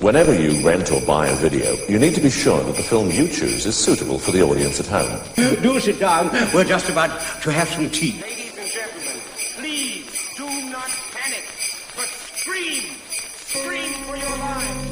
Whenever you rent or buy a video, you need to be sure that the film you choose is suitable for the audience at home. Do sit down. We're just about to have some tea. Ladies and gentlemen, please do not panic, but scream! Scream for your lives!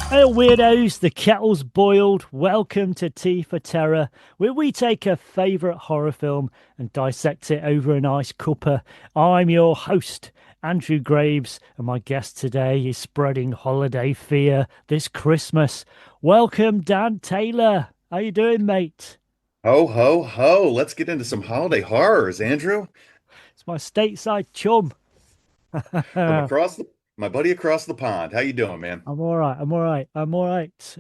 Hey weirdos, the kettle's boiled. Welcome to Tea for Terror, where we take a favourite horror film and dissect it over an ice cuppa. I'm your host, Andrew Graves, and my guest today is spreading holiday fear this Christmas. Welcome, Dan Taylor. How you doing, mate? Ho, ho, ho. Let's get into some holiday horrors, Andrew. It's my stateside chum. From my buddy across the pond. How you doing, man? I'm all right. I'm all right. I'm all right.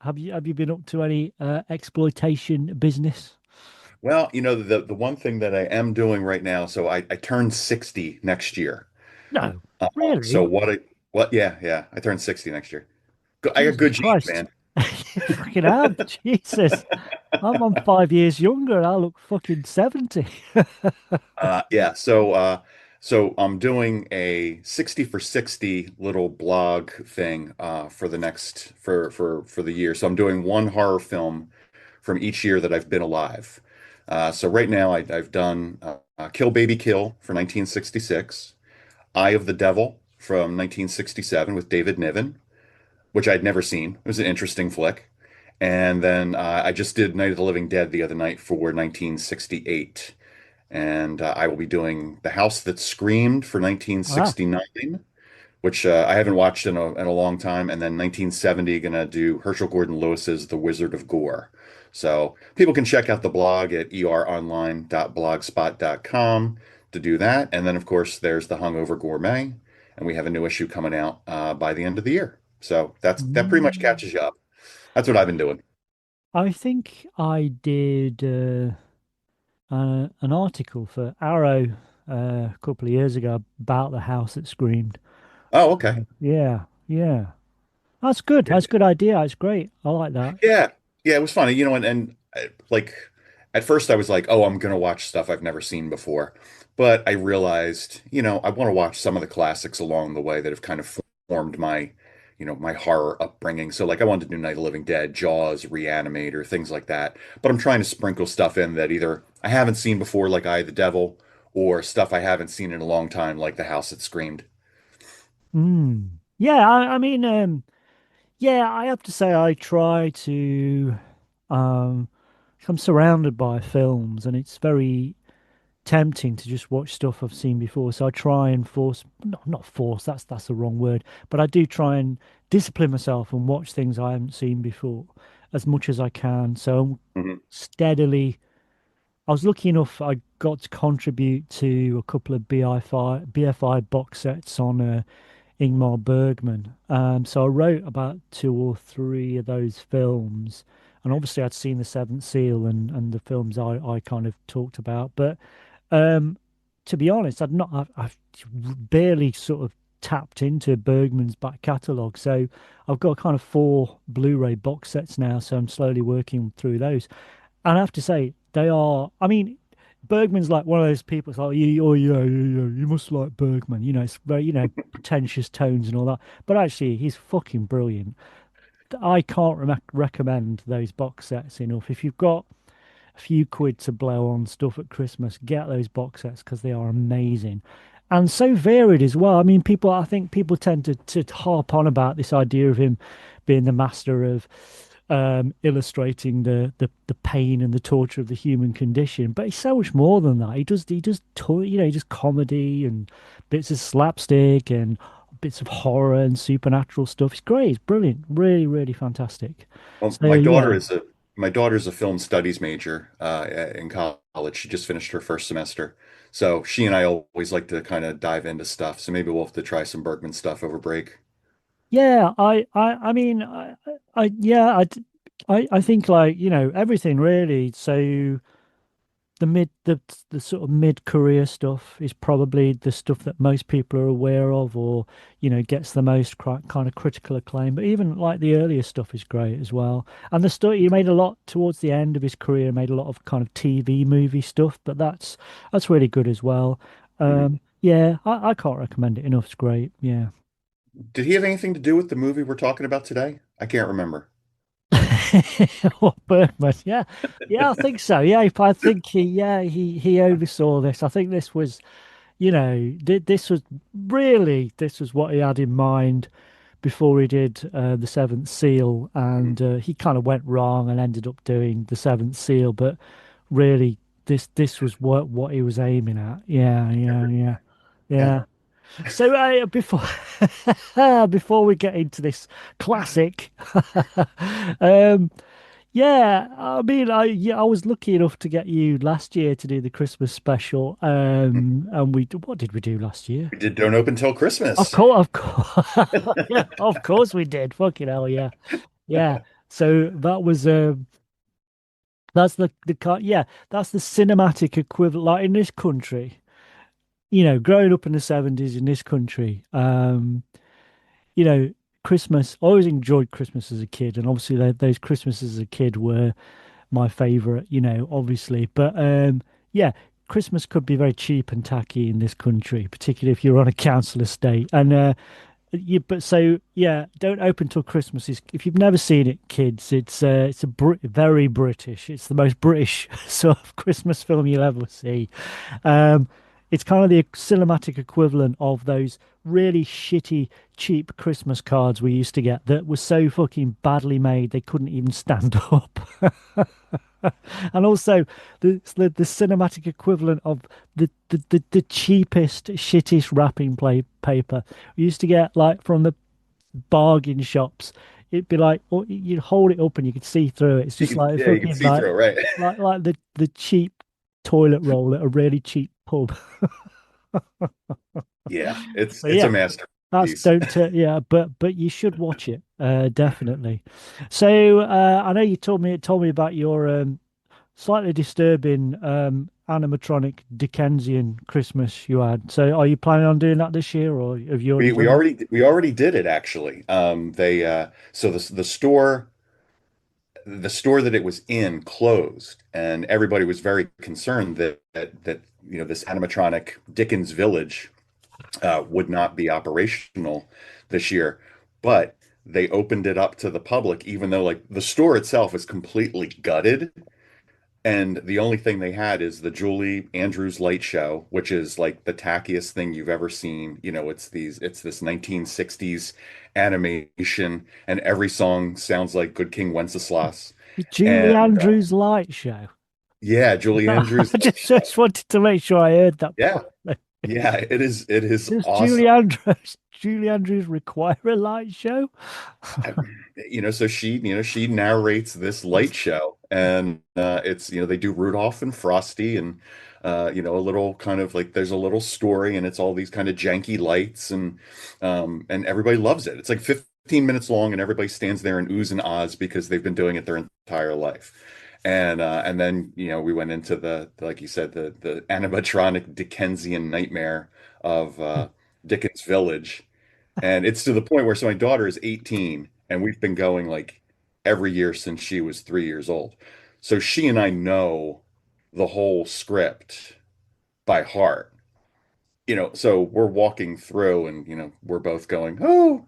Have you been up to any exploitation business? Well, the one thing that I am doing right now, so I turn 60 next year. No, So really? yeah, I turn 60 next year. I got Jesus good genes, Christ. man. Fucking hell, Jesus. I'm 5 years younger and I look fucking 70. Yeah, so I'm doing a 60 for 60 little blog thing for the next for the year. So I'm doing one horror film from each year that I've been alive. So right now I've done Kill Baby Kill for 1966, Eye of the Devil from 1967 with David Niven, which I'd never seen. It was an interesting flick. And then I just did Night of the Living Dead the other night for 1968. And I will be doing The House That Screamed for Ah, 1969, which I haven't watched in a long time. And then 1970, gonna do Herschel Gordon Lewis's The Wizard of Gore. So people can check out the blog at eronline.blogspot.com to do that. And then, of course, there's The Hungover Gourmet, and we have a new issue coming out by the end of the year. So that pretty much mm. catches you up. That's what I've been doing. I think I did an article for Arrow a couple of years ago about the house that screamed. Oh, okay. Yeah, yeah. That's good. That's a good idea. It's great. I like that. Yeah, yeah, it was funny, like at first I was like, oh, I'm gonna watch stuff I've never seen before, but I realized, I want to watch some of the classics along the way that have kind of formed my horror upbringing. So like I wanted to do Night of the Living Dead, Jaws, Reanimator, things like that. But I'm trying to sprinkle stuff in that either I haven't seen before, like Eye of the Devil, or stuff I haven't seen in a long time, like The House That Screamed. Mm. Yeah, I mean, yeah, I have to say I try to um I'm surrounded by films and it's very tempting to just watch stuff I've seen before. So I try and force, not force, that's the wrong word, but I do try and discipline myself and watch things I haven't seen before as much as I can. So I'm Mhm. steadily, I was lucky enough, I got to contribute to a couple of BFI box sets on Ingmar Bergman. So I wrote about two or three of those films. And obviously I'd seen The Seventh Seal and the films I kind of talked about. But um, to be honest, I've barely sort of tapped into Bergman's back catalogue. So I've got kind of four Blu-ray box sets now, so I'm slowly working through those. And I have to say, they are, I mean, Bergman's like one of those people. It's like, oh yeah, you must like Bergman. It's very, pretentious tones and all that. But actually, he's fucking brilliant. I can't recommend those box sets enough. If you've got a few quid to blow on stuff at Christmas, get those box sets because they are amazing and so varied as well. I mean, I think people tend to harp on about this idea of him being the master of illustrating the pain and the torture of the human condition, but he's so much more than that. He does comedy and bits of slapstick and bits of horror and supernatural stuff. It's great. It's brilliant. Really, really fantastic. Well, So yeah. my daughter's a film studies major in college. She just finished her first semester. So she and I always like to kind of dive into stuff. So maybe we'll have to try some Bergman stuff over break. Yeah, I mean, yeah, I think like, everything really. So the sort of mid-career stuff is probably the stuff that most people are aware of, or gets the most kind of critical acclaim. But even like the earlier stuff is great as well. And the story he made a lot towards the end of his career, made a lot of kind of TV movie stuff, but that's really good as well. Mhm. Yeah, I can't recommend it enough. It's great. Yeah. Did he have anything to do with the movie we're talking about today? I can't remember. Or Bergman, yeah, yeah, I think so. Yeah, I think he oversaw this. I think this was, this was really this was what he had in mind before he did the Seventh Seal, Mhm. and he kind of went wrong and ended up doing the Seventh Seal. But really, this was what he was aiming at. Yeah, yeah, yeah, Yeah. yeah. So before before we get into this classic, um, yeah, I mean, I was lucky enough to get you last year to do the Christmas special. And what did we do last year? We did Don't Open Till Of Christmas. course, of course, yeah, of course we did. Fucking hell, yeah, yeah. So that was that's yeah, that's the cinematic equivalent. Like in this country, growing up in the 70s in this country, you know, Christmas. I always enjoyed Christmas as a kid, and obviously those Christmases as a kid were my favorite, obviously. But yeah, Christmas could be very cheap and tacky in this country, particularly if you're on a council estate. And but so yeah, don't open till Christmas is. If you've never seen it, kids, it's a very British. It's the most British sort of Christmas film you'll ever see. Um, it's kind of the cinematic equivalent of those really shitty, cheap Christmas cards we used to get that were so fucking badly made they couldn't even stand up. And also the cinematic equivalent of the cheapest, shittest wrapping play paper. We used to get like from the bargain shops. It'd be like, oh, you'd hold it up and you could see through it. It's just like Yeah, you can fucking see like through it, right? like the cheap toilet roll at a really cheap pub. Yeah, it's But it's a yeah, that's masterpiece. don't yeah, but you should watch it, definitely. So I know you told me about your slightly disturbing animatronic Dickensian Christmas you had. So are you planning on doing that this year, or have you already We done it? already did it actually. They so the store that it was in closed, and everybody was very concerned that this animatronic Dickens Village would not be operational this year. But they opened it up to the public, even though like the store itself is completely gutted. And the only thing they had is the Julie Andrews light show, which is like the tackiest thing you've ever seen. It's this 1960s animation, and every song sounds like Good King Wenceslas. The Julie And Andrews Light Show. yeah, Julie Andrews I light show. just wanted to make sure I heard that Yeah, properly. yeah, it is Does awesome. Julie Andrews require a light show? I- so she narrates this light show, and it's they do Rudolph and Frosty, and a little kind of like there's a little story, and it's all these kind of janky lights, and everybody loves it. It's like 15 minutes long, and everybody stands there and oohs and ahs because they've been doing it their entire life. And then we went into like you said, the animatronic Dickensian nightmare of Dickens Village. And it's to the point where so my daughter is 18 and we've been going like every year since she was 3 years old. So she and I know the whole script by heart. So we're walking through and we're both going, oh,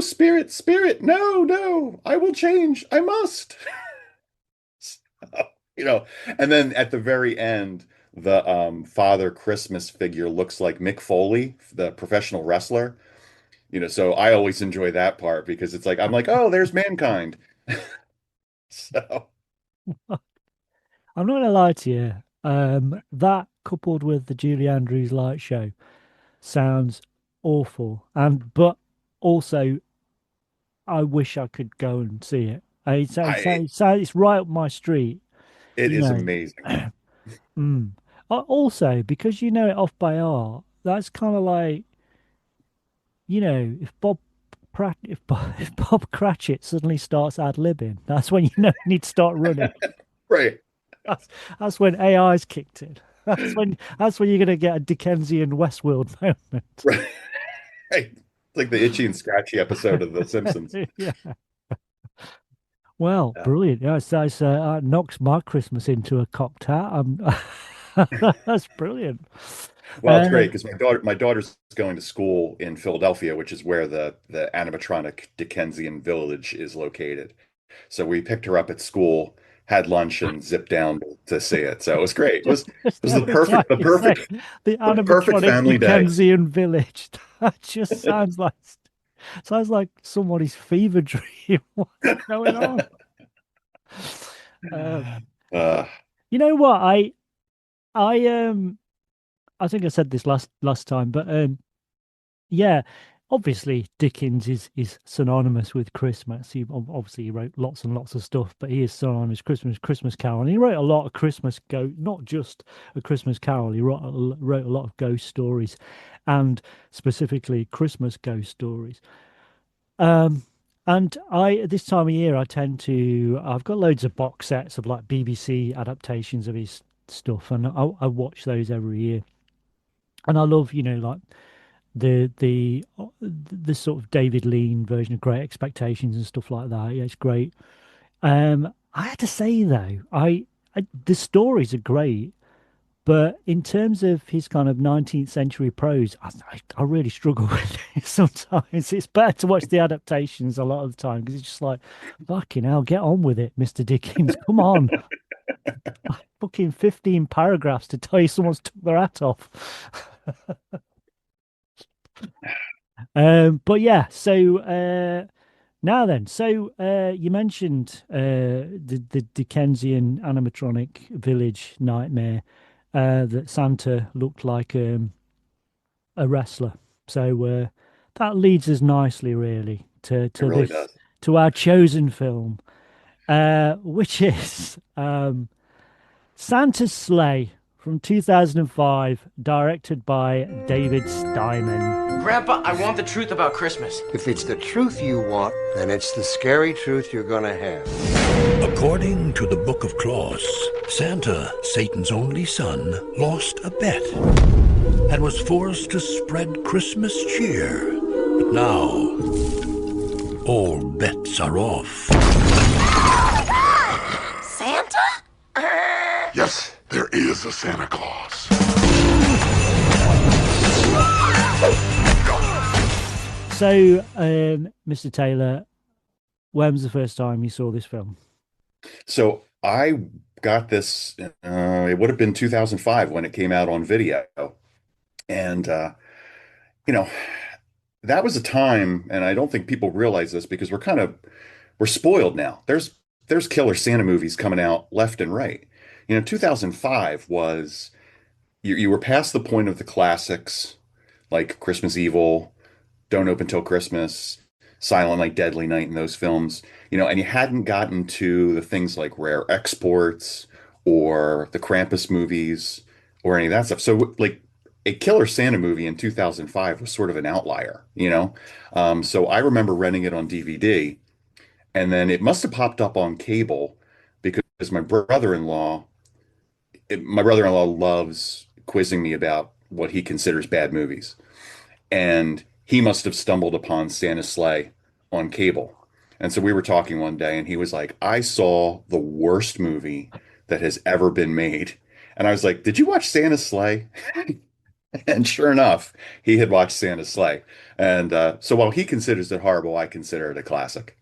spirit, spirit, no, no, I will change. I must. So, and then at the very end, the Father Christmas figure looks like Mick Foley, the professional wrestler. So I always enjoy that part because it's like I'm like, oh, there's mankind. So I'm not gonna lie to you. That coupled with the Julie Andrews Light Show sounds awful, and but also I wish I could go and see it. I It's right up my street, it you is know. amazing. Mm. Also, because you know it off by heart, that's kind of like, if if Bob Cratchit suddenly starts ad-libbing, that's when you know you need to start running. Right. That's, that's when AI's kicked in. That's when you're gonna get a Dickensian Westworld moment. Right. It's like the itchy and scratchy episode of The Simpsons. Yeah. Well, Yeah. brilliant. Yeah, that knocks my Christmas into a cocked hat. That's brilliant. Well, it's Uh, great because my daughter's going to school in Philadelphia, which is where the animatronic Dickensian village is located. So we picked her up at school, had lunch, and zipped down to see it. So it was great. It just was the every time perfect the you say perfect the the perfect animatronic family day. Dickensian village, that just sounds like somebody's fever dream. What's going on? Um, Uh, you know what? I I think I said this last time, but yeah, obviously Dickens is synonymous with Christmas. Obviously he wrote lots and lots of stuff, but he is synonymous Christmas Carol, and he wrote a lot of not just a Christmas Carol. He wrote a lot of ghost stories, and specifically Christmas ghost stories. Um, and I this time of year I've got loads of box sets of like BBC adaptations of his stuff, and I watch those every year. And I love, like the sort of David Lean version of Great Expectations and stuff like that. Yeah, it's great. I had to say though, the stories are great, but in terms of his kind of 19th century prose, I really struggle with it sometimes. It's better to watch the adaptations a lot of the time because it's just like, fucking hell, get on with it, Mr. Dickens. Come on. Fucking 15 paragraphs to tell you someone's took their hat off. But yeah, so now then, so you mentioned the Dickensian animatronic village nightmare that Santa looked like a wrestler. So that leads us nicely, really, to it to really this does. to our chosen film, which is Santa's Sleigh from 2005, directed by David Steinman. Grandpa, I want the truth about Christmas. If it's the truth you want, then it's the scary truth you're gonna have. According to the Book of Claus, Santa, Satan's only son, lost a bet and was forced to spread Christmas cheer. But now, all bets are off. Santa? Yes, there is a Santa Claus. So, Mr. Taylor, when was the first time you saw this film? So I got this. It would have been 2005 when it came out on video, and you know that was a time, and I don't think people realize this because we're spoiled now. There's killer Santa movies coming out left and right. 2005 was you were past the point of the classics like Christmas Evil, Don't Open Till Christmas, Silent Night, Deadly Night, and those films, and you hadn't gotten to the things like Rare Exports or the Krampus movies or any of that stuff. So, like, a Killer Santa movie in 2005 was sort of an outlier. So I remember renting it on DVD, and then it must have popped up on cable because my brother-in-law loves quizzing me about what he considers bad movies. And he must have stumbled upon Santa's Sleigh on cable. And so we were talking one day, and he was like, I saw the worst movie that has ever been made. And I was like, did you watch Santa's Sleigh? And sure enough, he had watched Santa's Sleigh. And so while he considers it horrible, I consider it a classic.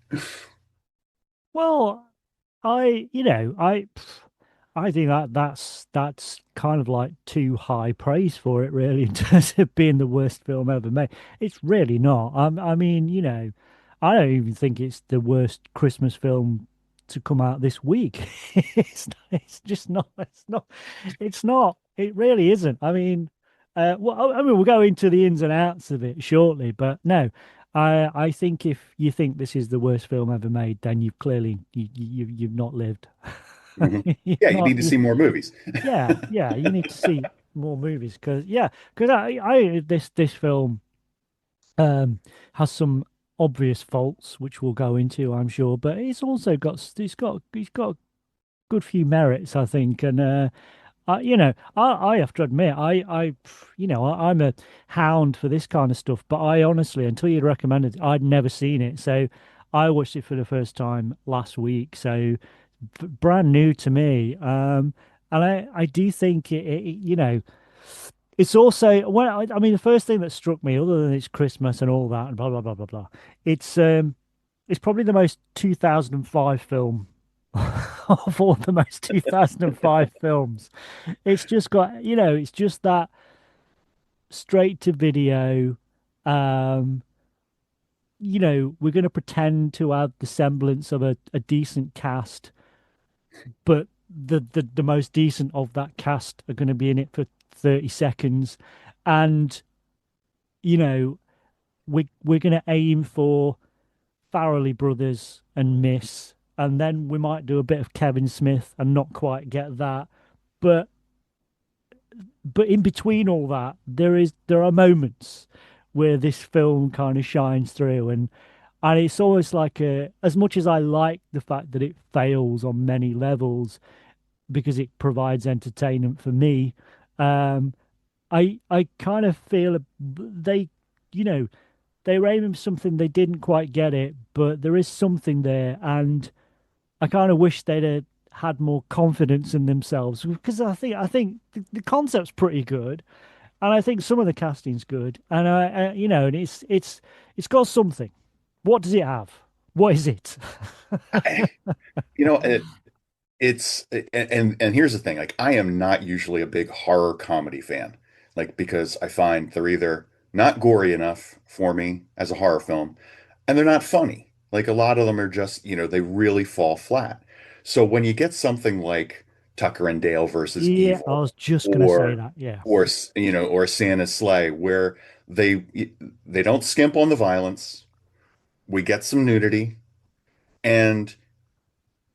Well, I think that's kind of like too high praise for it, really, in terms of being the worst film ever made. It's really not. I mean, I don't even think it's the worst Christmas film to come out this week. It's just not. It's not. It's not. It really isn't. I mean, well, I mean, we'll go into the ins and outs of it shortly, but no. I think if you think this is the worst film ever made, then you've clearly you've not lived. Mhm. You've Yeah, you not, need to see more movies. yeah, you need to see more movies because I this film has some obvious faults which we'll go into, I'm sure, but it's also got good few merits, I think. And I have to admit, I'm a hound for this kind of stuff. But I honestly, until you'd recommended it, I'd never seen it. So I watched it for the first time last week. So brand new to me. And I do think it's also I mean, the first thing that struck me, other than it's Christmas and all that, and blah blah blah blah blah, it's um, it's probably the most 2005 film of all the most 2005 films. It's just got, it's just that straight to video. Um, we're going to pretend to have the semblance of a decent cast, but the most decent of that cast are going to be in it for 30 seconds. And, you know, we're going to aim for Farrelly Brothers and Miss, and then we might do a bit of Kevin Smith and not quite get that. But in between all that, there are moments where this film kind of shines through, and it's always like as much as I like the fact that it fails on many levels because it provides entertainment for me, um, I kind of feel they, you know, they were aiming for something, they didn't quite get it, but there is something there, and I kind of wish they'd have had more confidence in themselves because I think the concept's pretty good, and I think some of the casting's good, and and it's got something. What does it have? What is it? You know, it's and here's the thing, like I am not usually a big horror comedy fan, like because I find they're either not gory enough for me as a horror film, and they're not funny. Like a lot of them are just, they really fall flat. So when you get something like Tucker and Dale versus Yeah, I Evil, was just gonna say or that. Yeah, or Santa's Sleigh, where they they don't skimp on the violence, we get some nudity, and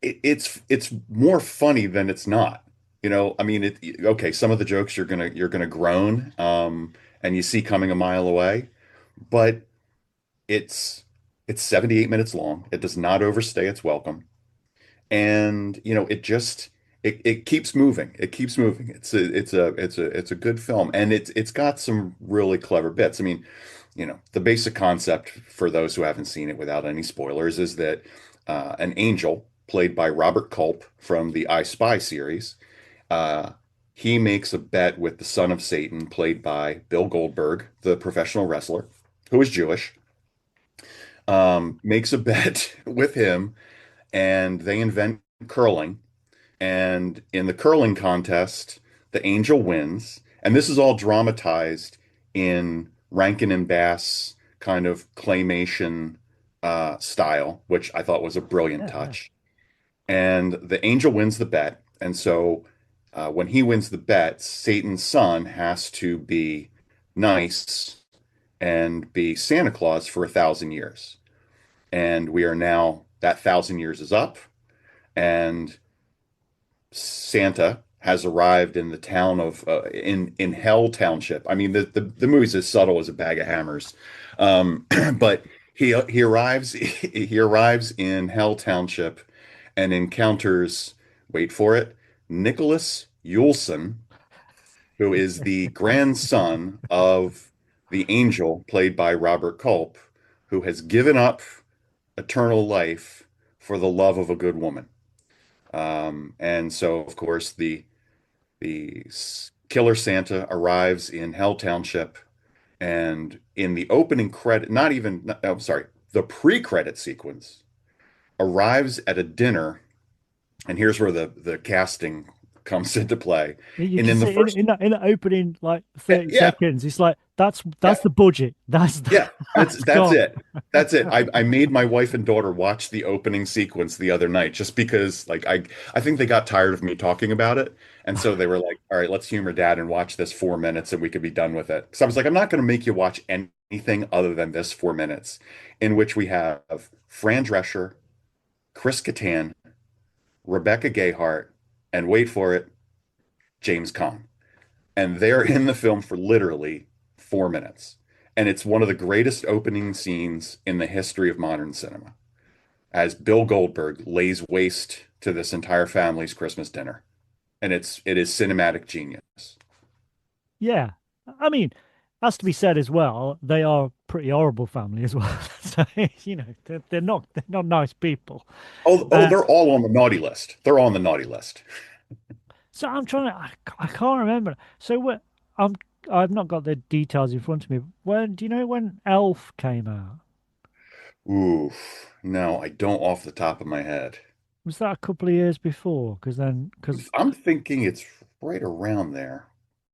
it's more funny than it's not. I mean, okay, some of the jokes you're gonna groan, and you see coming a mile away, but it's it's 78 minutes long. It does not overstay its welcome, and it keeps moving. It keeps moving. It's a good film, and it's got some really clever bits. I mean, the basic concept for those who haven't seen it without any spoilers is that an angel played by Robert Culp from the I Spy series, uh, he makes a bet with the son of Satan, played by Bill Goldberg, the professional wrestler, who is Jewish. Makes a bet with him, and they invent curling. And in the curling contest, the angel wins. And this is all dramatized in Rankin and Bass kind of claymation style, which I thought was a brilliant yeah, yeah. touch. And the angel wins the bet. And so when he wins the bet, Satan's son has to be nice and be Santa Claus for 1,000 years. And we are now, that 1,000 years is up, and Santa has arrived in the town of in Hell Township. I mean, the movie's as subtle as a bag of hammers, but he arrives he arrives in Hell Township and encounters, wait for it, Nicholas Yulson, who is the grandson of the angel played by Robert Culp, who has given up eternal life for the love of a good woman. And so, of course, the killer Santa arrives in Hell Township, and in the opening credit, not even, no, I'm sorry, the pre-credit sequence arrives at a dinner, and here's where the casting comes into play. You And can in the see first, in that opening like yeah, 30 yeah, seconds, it's like yeah, that's the budget. That's yeah, that's that's gone. it. That's it. I made my wife and daughter watch the opening sequence the other night just because like I think they got tired of me talking about it. And so they were like, all right, let's humor dad and watch this 4 minutes and we could be done with it. So I was like, I'm not going to make you watch anything other than this 4 minutes, in which we have Fran Drescher, Chris Kattan, Rebecca Gayheart, and wait for it, James Caan. And they're in the film for literally 4 minutes. And it's one of the greatest opening scenes in the history of modern cinema, as Bill Goldberg lays waste to this entire family's Christmas dinner, and it is cinematic genius. Yeah. I mean, has to be said as well, they are a pretty horrible family as well. So, they're not nice people. Oh, Uh, they're all on the naughty list. They're all on the naughty list. so I'm trying to, I can't remember. So I'm, I've not got the details in front of me. Do you know when Elf came out? Oof. No, I don't off the top of my head. Was that a couple of years before? Because I'm thinking it's right around there.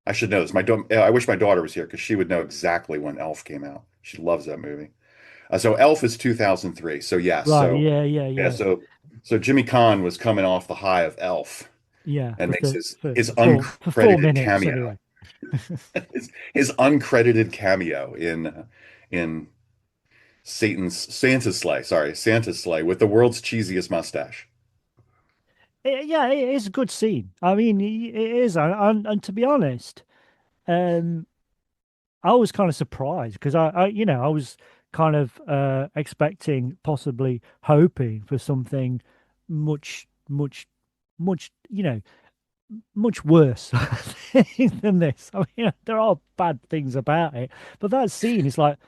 I should know this. I wish my daughter was here because she would know exactly when Elf came out. She loves that movie. So Elf is 2003. So yes. right, So yeah, yeah, yeah. yeah, So Jimmy Caan was coming off the high of Elf yeah, and makes his for 4 uncredited minutes cameo. anyway. His uncredited cameo in Santa's sleigh. Sorry, Santa's sleigh with the world's cheesiest mustache. Yeah, it is a good scene. I mean, it is, and to be honest, um, I was kind of surprised because I was kind of expecting, possibly hoping for something much, much, much, much worse than this. I mean, there are bad things about it, but that scene is like,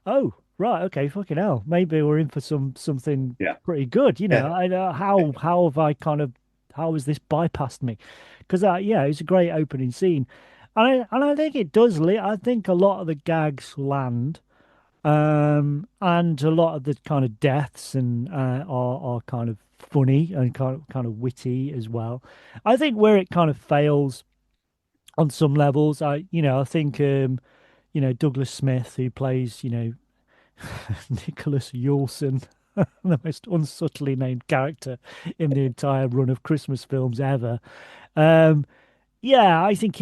oh, right, okay, fucking hell, maybe we're in for something Yeah. pretty good. Yeah. How have I kind of how has this bypassed me? Because yeah, it's a great opening scene, and I think it does. I think a lot of the gags land. And a lot of the kind of deaths and are kind of funny and kind of witty as well. I think where it kind of fails on some levels, I think Douglas Smith, who plays Nicholas Yulson, the most unsubtly named character in the entire run of Christmas films ever. Um, yeah, I think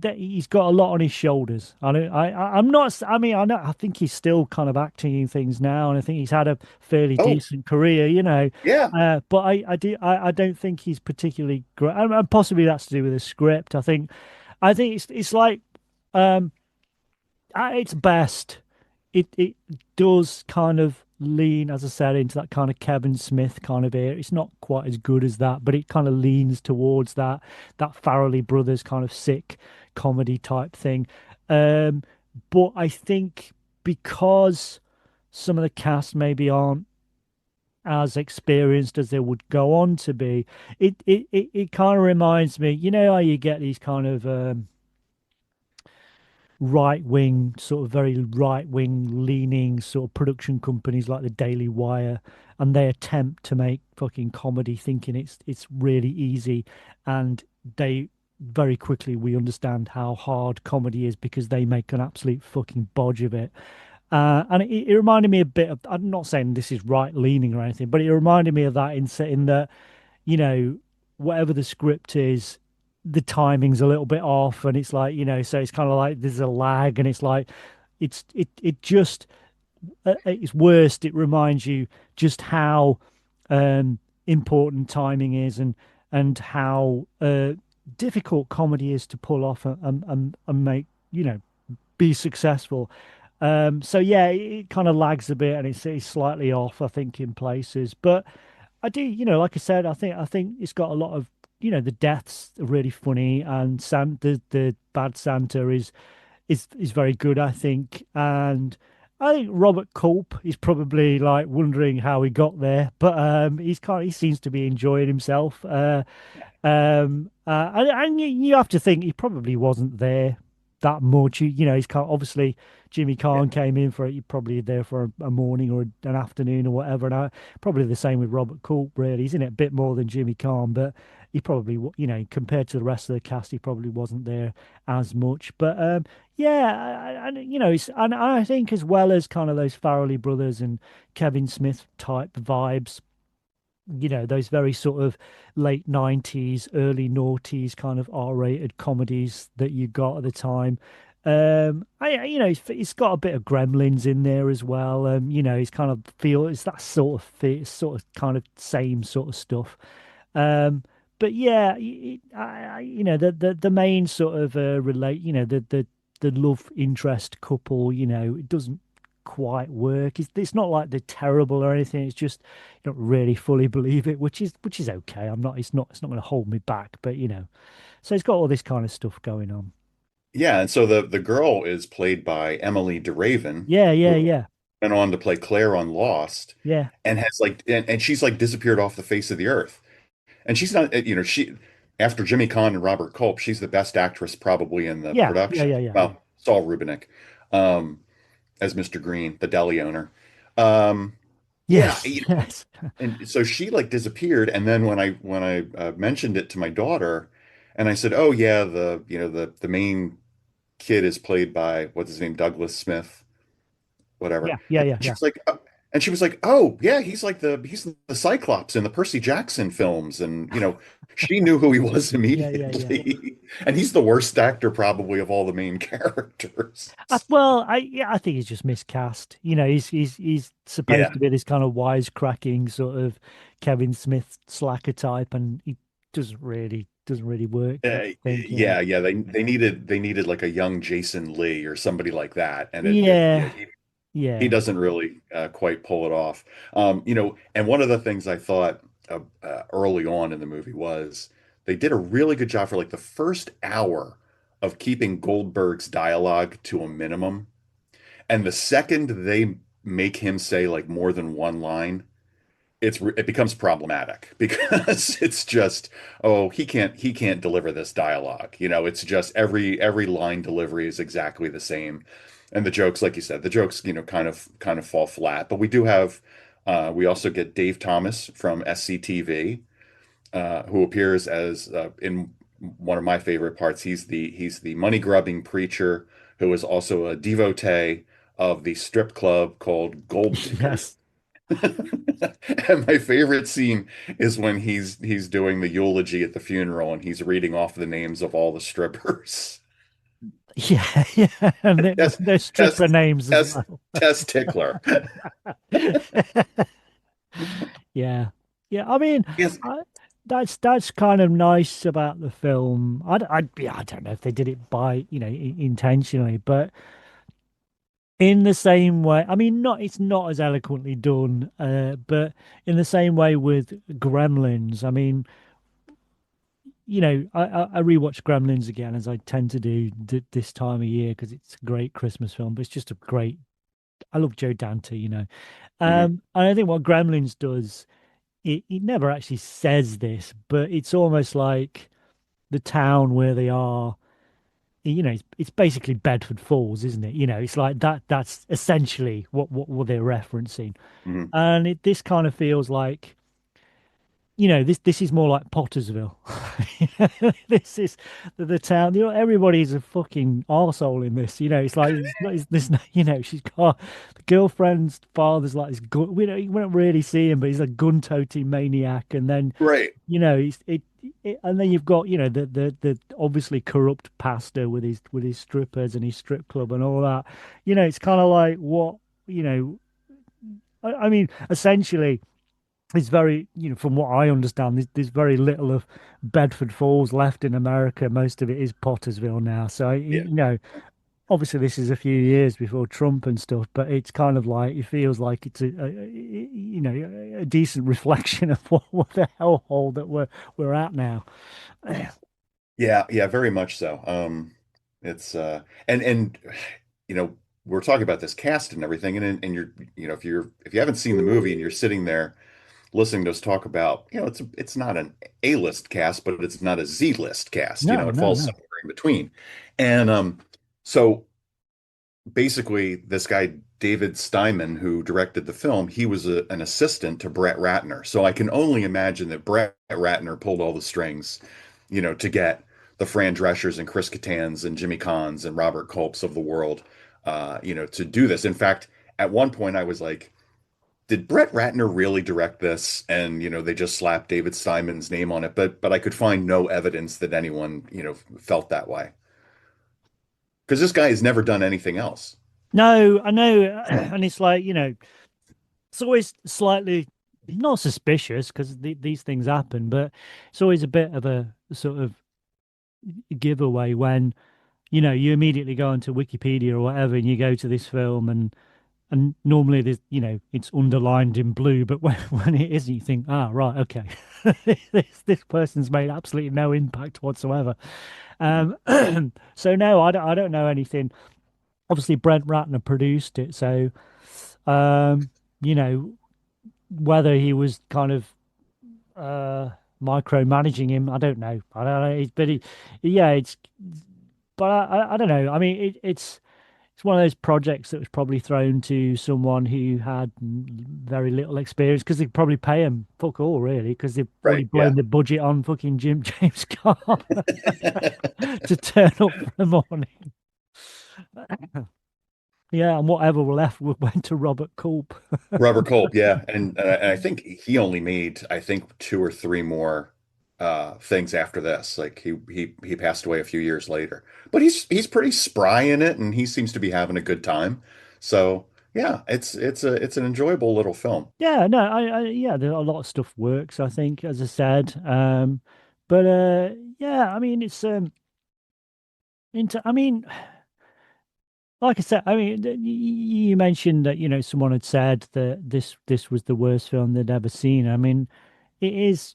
that he's got a lot on his shoulders. I'm not. I mean, I know. I think he's still kind of acting in things now, and I think he's had a fairly Oh, decent career. yeah. But I don't think he's particularly great, and possibly that's to do with the script. I think it's like, um, at its best, it does kind of lean, as I said, into that kind of Kevin Smith kind of era. It's not quite as good as that, but it kind of leans towards that Farrelly Brothers kind of sick comedy type thing. Um, but I think because some of the cast maybe aren't as experienced as they would go on to be, it kind of reminds me, how you get these kind of right wing, sort of very right wing leaning sort of production companies like the Daily Wire, and they attempt to make fucking comedy thinking it's really easy, and they very quickly we understand how hard comedy is because they make an absolute fucking bodge of it. And it reminded me a bit of, I'm not saying this is right leaning or anything, but it reminded me of that in that, you know, whatever the script is, the timing's a little bit off, and it's like, so it's kind of like there's a lag, and it's like it just at its worst, it reminds you just how important timing is, and how difficult comedy is to pull off and make, be successful. So yeah, it kind of lags a bit, and it's slightly off, I think, in places. But I do, like I said, I think it's got a lot of, the deaths are really funny, and the bad Santa is very good, I think. And I think Robert Culp is probably like wondering how he got there, but he seems to be enjoying himself. And you have to think he probably wasn't there that much. He's kind obviously Jimmy Yeah. Carn came in for it. He probably there for a morning or an afternoon or whatever. And probably the same with Robert Culp. Really, he's in it a bit more than Jimmy Carn, but he probably, compared to the rest of the cast, he probably wasn't there as much. But yeah, and and I think as well as kind of those Farrelly brothers and Kevin Smith type vibes, those very sort of late 90s, early noughties kind of R-rated comedies that you got at the time. It's got a bit of Gremlins in there as well. It's kind of it's that sort of sort of kind of same sort of stuff. Um, but yeah, the main sort of relate, the love interest couple, it doesn't quite work. It's not like they're terrible or anything. It's just you don't really fully believe it, which is okay. I'm not. It's not going to hold me back. But so it's got all this kind of stuff going on. Yeah, and so the girl is played by Emily DeRaven, Yeah, yeah, who yeah, went on to play Claire on Lost, yeah, and has like and she's like disappeared off the face of the earth. And she's not, she after Jimmy Caan and Robert Culp, she's the best actress probably in the yeah, yeah, production. yeah, yeah, yeah. Well, Saul Rubinek, um, as Mr. Green, the deli owner. Um, yeah, Yes, yes. and so she like disappeared, and then when I mentioned it to my daughter, and I said, "Oh yeah, the main kid is played by what's his name, Douglas Smith, whatever." Yeah, yeah, And yeah, she yeah. was like, and she was like, "Oh yeah, he's the Cyclops in the Percy Jackson films," and she knew who he was Yeah, yeah, yeah. immediately, and he's the worst actor probably of all the main characters. Well, I think he's just miscast. He's supposed Yeah. to be this kind of wisecracking sort of Kevin Smith slacker type, and he doesn't really work. I think. Yeah, yeah. They needed like a young Jason Lee or somebody like that, and yeah, Yeah, he yeah. doesn't really quite pull it off. And one of the things I thought early on in the movie was they did a really good job for like the first hour of keeping Goldberg's dialogue to a minimum. And the second they make him say like more than one line, it becomes problematic because it's just, oh, he can't deliver this dialogue. It's just every line delivery is exactly the same. And the jokes, like you said, the jokes, kind of fall flat. But we also get Dave Thomas from SCTV, who appears as in one of my favorite parts. He's the money grubbing preacher who is also a devotee of the strip club called Gold Diggers. Yes. And my favorite scene is when he's doing the eulogy at the funeral and he's reading off the names of all the strippers. Yeah, yeah. And Test, there's stripper test, names as test, well. test tickler. Yeah. Yeah. I mean, Yes. I, that's kind of nice about the film. Yeah, I don't know if they did it by, intentionally, but in the same way, I mean, it's not as eloquently done, but in the same way with Gremlins, I mean, I rewatch Gremlins again as I tend to do this time of year because it's a great Christmas film, but it's just a great, I love Joe Dante. Mhm. And I think what Gremlins does, it never actually says this, but it's almost like the town where they are, it's basically Bedford Falls, isn't it? It's like that's essentially what they're referencing. Mhm. And this kind of feels like, this is more like Pottersville. This is the town. Everybody's a fucking arsehole in this. It's like it's this. She's got the girlfriend's father's like this gun. We don't really see him, but he's a gun-toting maniac. And then Right. and then you've got the obviously corrupt pastor with his strippers and his strip club and all that. It's kind of like what you know. I mean, essentially it's very, from what I understand, there's very little of Bedford Falls left in America. Most of it is Pottersville now. So, Yeah. obviously this is a few years before Trump and stuff, but it's kind of like, it feels like it's a decent reflection of what the hellhole that we're at now. Yeah, yeah, very much so. It's and we're talking about this cast and everything, and if you haven't seen the movie and you're sitting there listening to us talk about, it's not an A-list cast, but it's not a Z-list cast. No, It no, falls no. somewhere in between. And so basically this guy David Steinman, who directed the film, he was an assistant to Brett Ratner. So I can only imagine that Brett Ratner pulled all the strings, to get the Fran Dreschers and Chris Kattan's and Jimmy Caans and Robert Culps of the world, to do this. In fact, at one point I was like, did Brett Ratner really direct this? And they just slapped David Steinman's name on it, but I could find no evidence that anyone felt that way because this guy has never done anything else. No, I know. And it's like, it's always slightly not suspicious because these things happen, but it's always a bit of a sort of giveaway when you immediately go onto Wikipedia or whatever and you go to this film and and normally there's, it's underlined in blue, but when, when it isn't, you think, ah, right, okay, this person's made absolutely no impact whatsoever. Um, so no, I don't know anything. Obviously, Brent Ratner produced it, so um, you know, whether he was kind of uh micromanaging him, I don't know. I don't know. But yeah, but I don't know. I mean, it's one of those projects that was probably thrown to someone who had very little experience because they could probably pay him fuck all, really, because they've already Right. Yeah. blown the budget on fucking Jim James Carr to turn up for the morning. Yeah, and whatever were left went to Robert Culp. Robert Culp, yeah, and I think he only made I think two or three more things after this. Like he passed away a few years later, but he's pretty spry in it, and he seems to be having a good time. So yeah, it's an enjoyable little film. Yeah, no, yeah, there a lot of stuff works, I think, as I said. But yeah, I mean, it's I mean, like I said, I mean, you mentioned that, someone had said that this was the worst film they'd ever seen. I mean, it is,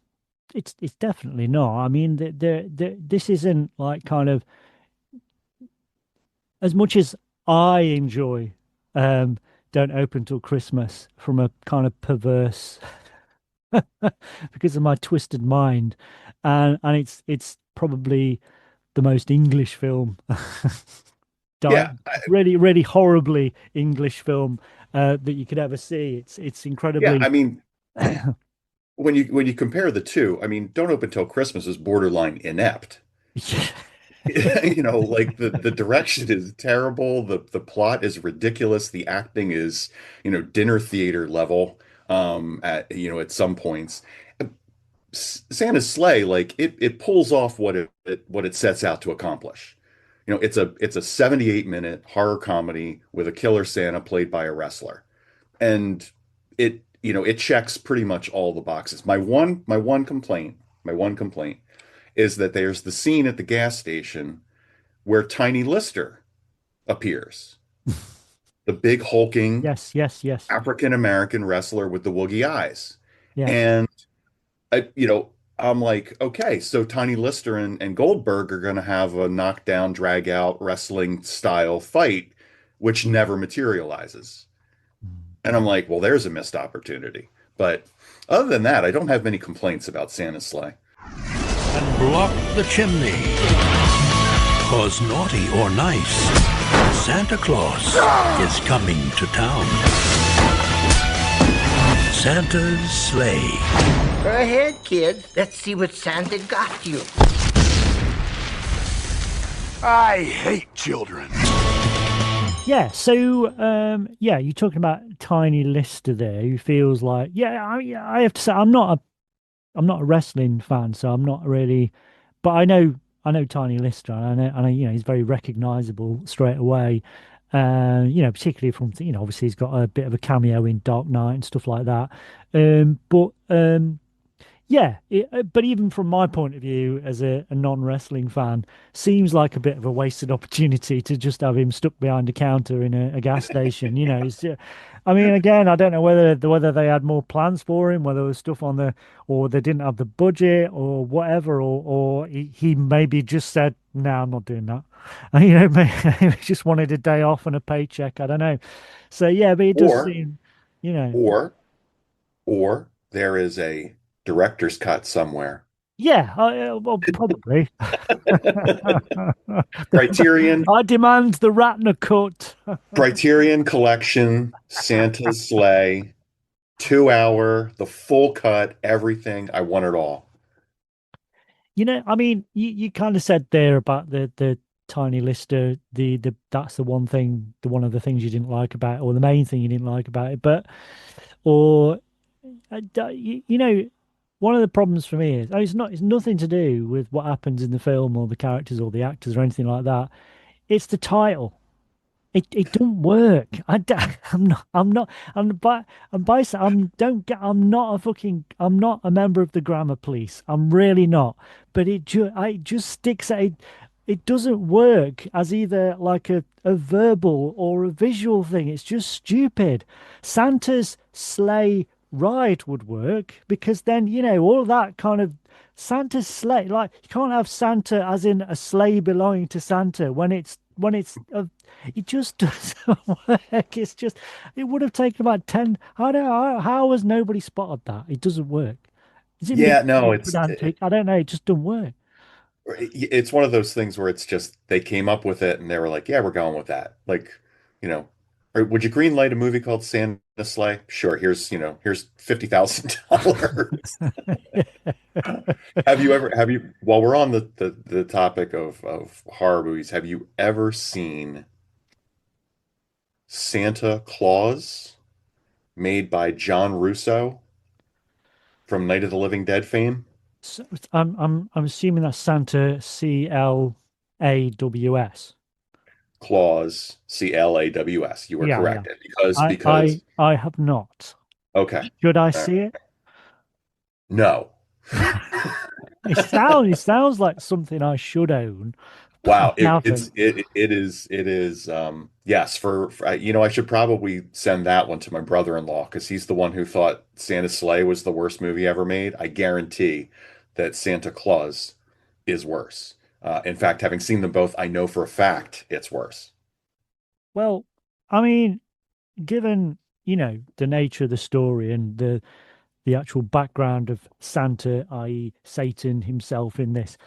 it's definitely not. I mean, this isn't like kind of as much as I enjoy um Don't Open Till Christmas from a kind of perverse because of my twisted mind, and it's probably the most English film, Yeah, really really horribly English film that you could ever see. It's yeah. incredibly I mean, when you compare the two, I mean, Don't Open Till Christmas is borderline inept. Like the direction is terrible, the plot is ridiculous, the acting is, dinner theater level at some points. Santa's Sleigh, like it pulls off what it sets out to accomplish. It's a 78-minute horror comedy with a killer Santa played by a wrestler. And it checks pretty much all the boxes. My one complaint is that there's the scene at the gas station where Tiny Lister appears, the big hulking Yes, yes, yes, African American wrestler with the woogie eyes. yes. And I'm like, okay, so Tiny Lister and Goldberg are going to have a knockdown, drag out wrestling style fight, which never materializes. And I'm like, well, there's a missed opportunity. But other than that, I don't have many complaints about Santa's Sleigh. And block the chimney. 'Cause naughty or nice, Santa Claus is coming to town. Santa's Sleigh. Go ahead, kid. Let's see what Santa got you. I hate children. Yeah, so yeah, you're talking about Tiny Lister there, who feels like, yeah, I have to say I'm not a wrestling fan, so I'm not really, but I know Tiny Lister, and I know, he's very recognizable straight away. Particularly from, obviously he's got a bit of a cameo in Dark Knight and stuff like that. But yeah, but even from my point of view, as a non-wrestling fan, seems like a bit of a wasted opportunity to just have him stuck behind a counter in a gas station. I mean, again, I don't know whether they had more plans for him, whether there was stuff or they didn't have the budget or whatever, or he maybe just said, "No, I'm not doing that." And, maybe he just wanted a day off and a paycheck. I don't know. So yeah, but it does Or, seem, you know. or, or there is a director's cut somewhere. Yeah, well, probably. Criterion, I demand the Ratner cut. Criterion Collection, Santa's Sleigh, 2 hour, the full cut, everything. I want it all. I mean, you kind of said there about the Tiny Lister, the that's the one of the things you didn't like about it, or the main thing you didn't like about it. But or one of the problems for me is it's nothing to do with what happens in the film or the characters or the actors or anything like that. It's the title. It don't work. I'm not a member of the grammar police. I'm really not. But it just sticks at it. it doesn't work as either like a verbal or a visual thing. It's just stupid. Santa's sleigh ride would work because then, all that kind of Santa's sleigh, like you can't have Santa as in a sleigh belonging to Santa it just doesn't work. It's just, it would have taken about 10. I don't know. How has nobody spotted that? It doesn't work. Is it me Yeah, no, being pedantic? I don't know. It just doesn't work. it's one of those things where it's just they came up with it and they were like, yeah, we're going with that. Like, you know, or would you green light a movie called Santa Slay? Sure, here's $50,000. While we're on the topic of horror movies, have you ever seen Santa Claus made by John Russo from Night of the Living Dead fame? So I'm assuming that's Santa Claws. Claus, Claws. You were Yeah, yeah. correct. Because I have not. okay. Should I Uh, see it? no. It sounds like something I should own, but I Wow, haven't. it is yes I should probably send that one to my brother-in-law because he's the one who thought Santa Slay was the worst movie ever made. I guarantee that Santa Claus is worse. In fact, having seen them both, I know for a fact it's worse. Well, I mean, given, the nature of the story and the actual background of Santa, i.e., Satan himself in this.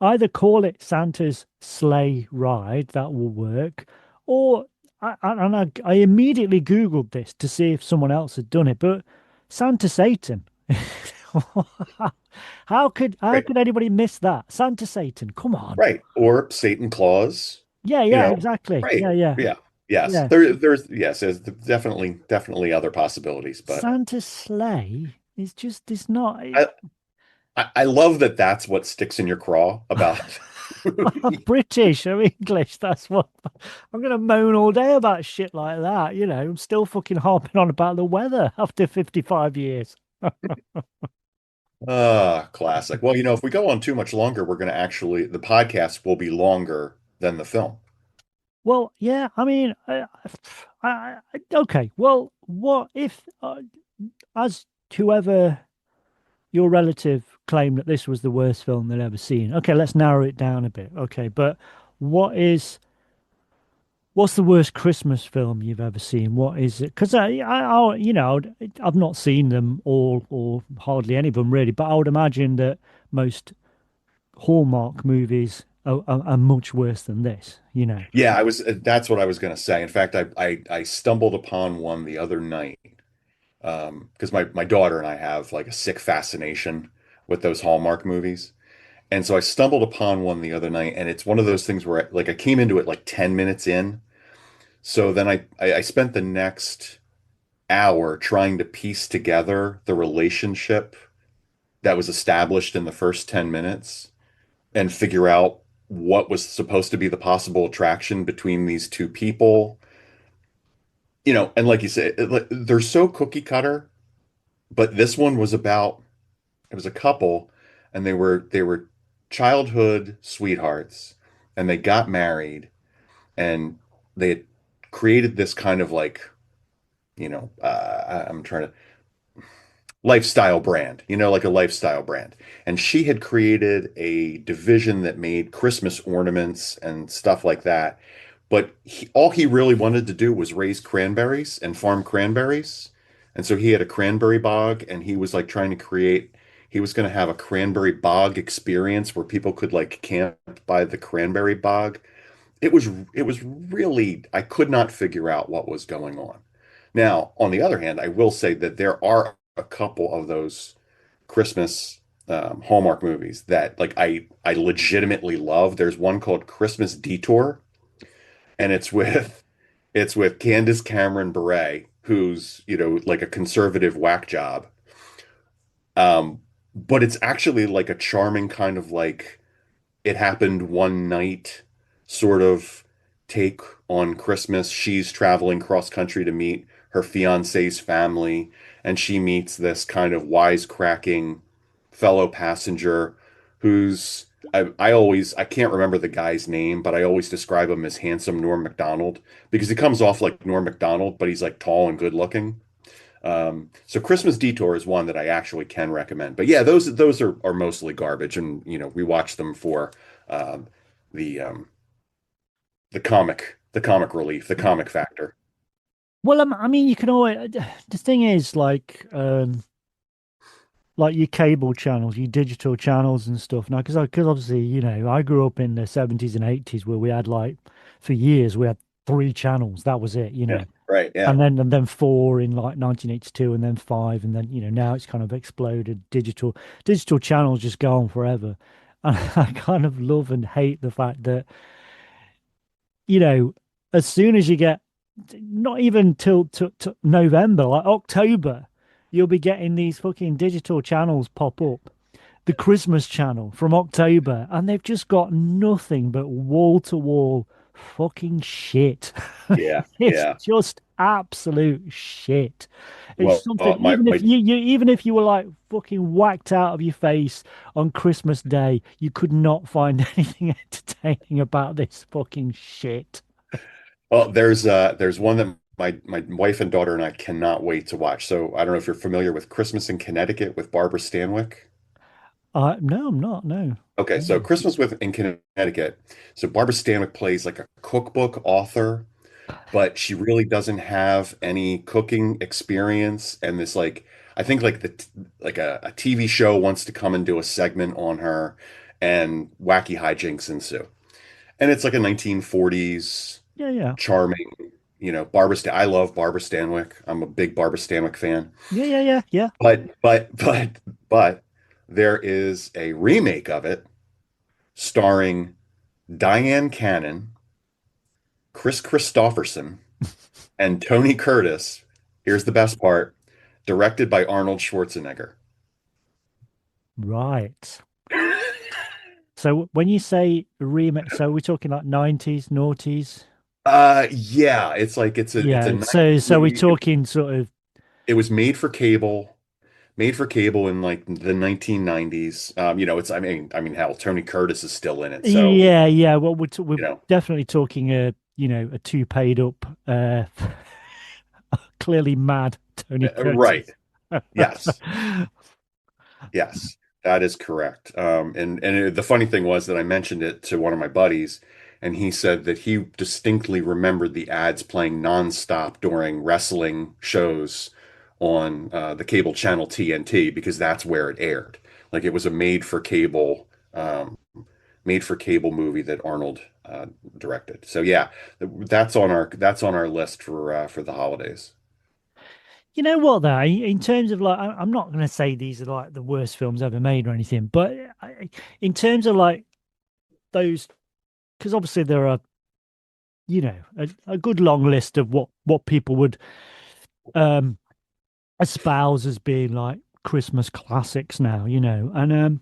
Either call it Santa's sleigh ride, that will work, or I immediately Googled this to see if someone else had done it, but Santa Satan. How Right, could anybody miss that? Santa Satan, come on. right. Or Satan Claus, Yeah, you yeah, know, exactly. right. Yeah, yeah, Yeah. Yes. yeah. There's definitely other possibilities, but Santa's sleigh is just it's not. I, I love that that's what sticks in your craw about. I'm British, I'm English. That's what I'm gonna moan all day about shit like that. I'm still fucking harping on about the weather after 55 years. Classic. Well, if we go on too much longer, the podcast will be longer than the film. Well, yeah, I mean, okay. Well, what if, as whoever your relative claimed that this was the worst film they'd ever seen? Okay, let's narrow it down a bit. Okay, but what is what's the worst Christmas film you've ever seen? What is it? Because I've not seen them all or hardly any of them really, but I would imagine that most Hallmark movies are much worse than this. Yeah, that's what I was going to say. In fact, I stumbled upon one the other night because my daughter and I have like a sick fascination with those Hallmark movies. And so I stumbled upon one the other night, and it's one of those things where I came into it like 10 minutes in. So then I spent the next hour trying to piece together the relationship that was established in the first 10 minutes and figure out what was supposed to be the possible attraction between these two people. And like you said, they're so cookie cutter, but this one was about it was a couple and they were childhood sweethearts and they got married and they had created this kind of like, I'm trying to lifestyle brand, like a lifestyle brand. And she had created a division that made Christmas ornaments and stuff like that. But all he really wanted to do was raise cranberries and farm cranberries. And so he had a cranberry bog and he was like trying to he was going to have a cranberry bog experience where people could like camp by the cranberry bog. It was really, I could not figure out what was going on. Now, on the other hand, I will say that there are a couple of those Christmas Hallmark movies that like I legitimately love. There's one called Christmas Detour, and it's with Candace Cameron Bure, who's like a conservative whack job. But it's actually like a charming kind of like it happened one night sort of take on Christmas. She's traveling cross country to meet her fiance's family, and she meets this kind of wisecracking fellow passenger who's I can't remember the guy's name, but I always describe him as handsome Norm Macdonald because he comes off like Norm Macdonald, but he's like tall and good looking. So Christmas Detour is one that I actually can recommend. But yeah, those are mostly garbage, and we watch them for um, the the comic relief, the comic factor. Well, I mean, you can always. The thing is, like your cable channels, your digital channels and stuff. Now, because obviously, I grew up in the 70s and 80s where we had like for years we had three channels. That was it, Yeah, right. Yeah, and then four in like 1982, and then five, and then now it's kind of exploded. Digital channels just go on forever, and I kind of love and hate the fact that you know, as soon as you get, not even till November, like October, you'll be getting these fucking digital channels pop up. The Christmas channel from October, and they've just got nothing but wall to wall fucking shit. yeah, It's yeah. just absolute shit. It's Well, something, my even if my even if you were like fucking whacked out of your face on Christmas Day, you could not find anything entertaining about this fucking shit. well, there's one that my wife and daughter and I cannot wait to watch. So I don't know if you're familiar with Christmas in Connecticut with Barbara Stanwyck. No, I'm not. No. Okay, so No. Christmas with in Connecticut. So Barbara Stanwyck plays like a cookbook author, but she really doesn't have any cooking experience. And this like I think like like a TV show wants to come and do a segment on her, and wacky hijinks ensue. And it's like a 1940s Yeah, yeah, charming, I love Barbara Stanwyck. I'm a big Barbara Stanwyck fan. yeah, yeah, yeah, yeah. But there is a remake of it starring Diane Cannon, Chris Christopherson, and Tony Curtis. Here's the best part, directed by Arnold Schwarzenegger. Right. So when you say remake, so we're talking like 90s, noughties. Yeah, it's like it's a Yeah. So we're it, talking sort of. it was made for cable in like the 1990s. It's I mean hell, Tony Curtis is still in it, so Yeah, yeah. Well, we're you know, definitely talking a two paid up, clearly mad Tony right. Curtis. Yes. Yes, that is correct. The funny thing was that I mentioned it to one of my buddies, and he said that he distinctly remembered the ads playing nonstop during wrestling shows on the cable channel TNT because that's where it aired. Like it was a made for cable movie that Arnold directed. So yeah, that's on our list for the holidays. You know what, though, in terms of like, I'm not going to say these are like the worst films ever made or anything, but in terms of like those, because obviously there are, a good long list of what people would um espouse as being like Christmas classics now, and